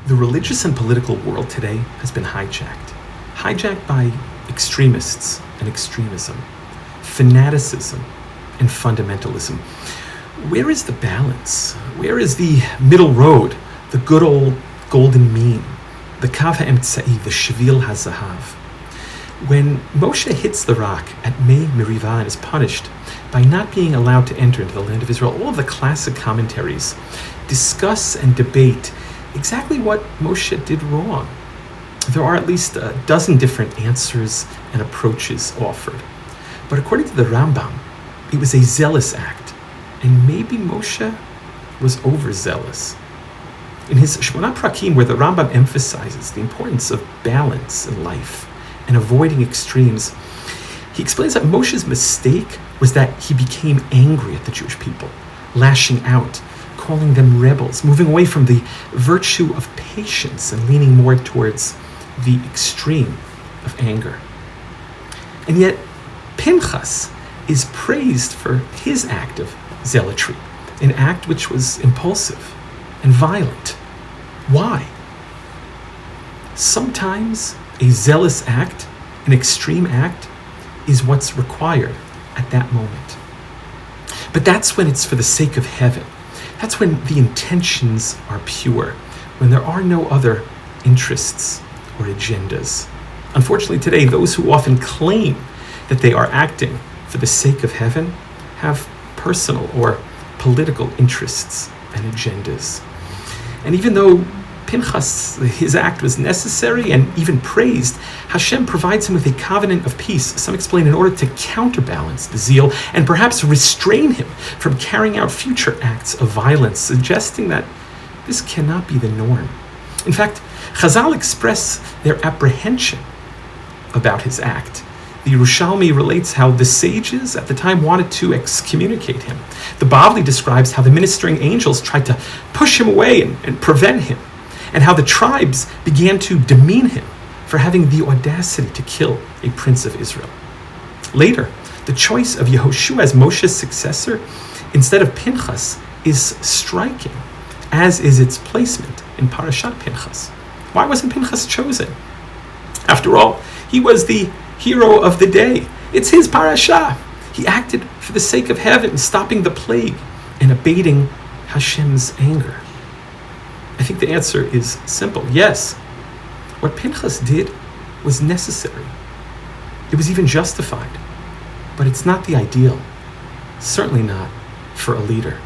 The religious and political world today has been hijacked. Hijacked by extremists and extremism, fanaticism and fundamentalism. Where is the balance? Where is the middle road, the good old golden mean, the kav ha'emtza'i, the shvil hazahav? When Moshe hits the rock at Mei Merivah and is punished by not being allowed to enter into the land of Israel, all of the classic commentaries discuss and debate exactly what Moshe did wrong. There are at least a dozen different answers and approaches offered. But according to the Rambam, it was a zealous act, and maybe Moshe was overzealous. In his Shmona Prakim, where the Rambam emphasizes the importance of balance in life and avoiding extremes, he explains that Moshe's mistake was that he became angry at the Jewish people, lashing out, calling them rebels, moving away from the virtue of patience and leaning more towards the extreme of anger. And yet, Pinchas is praised for his act of zealotry, an act which was impulsive and violent. Why? Sometimes a zealous act, an extreme act, is what's required at that moment. But that's when it's for the sake of heaven. That's when the intentions are pure, when there are no other interests or agendas. Unfortunately, today, those who often claim that they are acting for the sake of heaven have personal or political interests and agendas. And even though Pinchas, his act was necessary and even praised, Hashem provides him with a covenant of peace, some explain in order to counterbalance the zeal and perhaps restrain him from carrying out future acts of violence, suggesting that this cannot be the norm. In fact, Chazal express their apprehension about his act. The Yerushalmi relates how the sages at the time wanted to excommunicate him. The Bavli describes how the ministering angels tried to push him away and prevent him, and how the tribes began to demean him for having the audacity to kill a prince of Israel. Later, the choice of Yehoshua as Moshe's successor instead of Pinchas is striking, as is its placement in Parashat Pinchas. Why wasn't Pinchas chosen? After all, he was the hero of the day. It's his parasha. He acted for the sake of heaven, stopping the plague and abating Hashem's anger. I think the answer is simple. Yes, what Pinchas did was necessary. It was even justified. But it's not the ideal. Certainly not for a leader.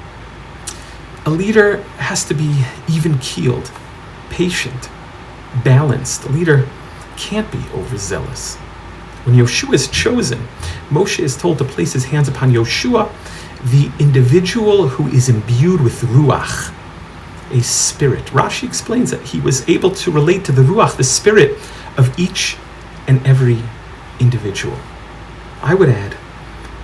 A leader has to be even-keeled, patient, balanced. A leader can't be overzealous. When Yoshua is chosen, Moshe is told to place his hands upon Yoshua, the individual who is imbued with ruach, a spirit. Rashi explains that he was able to relate to the ruach, the spirit of each and every individual. I would add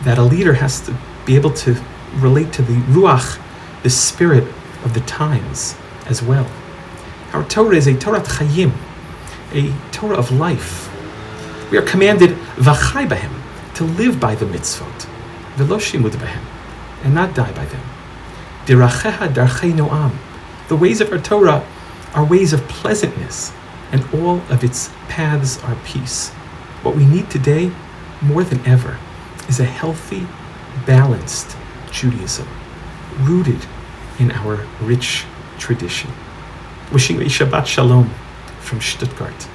that a leader has to be able to relate to the ruach, the spirit of the times as well. Our Torah is a Torah chayim, a Torah of life. We are commanded v'chai b'hem, to live by the mitzvot, v'lo shimud b'hem, and not die by them. Diracheha darchei noam. The ways of our Torah are ways of pleasantness, and all of its paths are peace. What we need today, more than ever, is a healthy, balanced Judaism, rooted in our rich tradition. Wishing you a Shabbat Shalom from Stuttgart.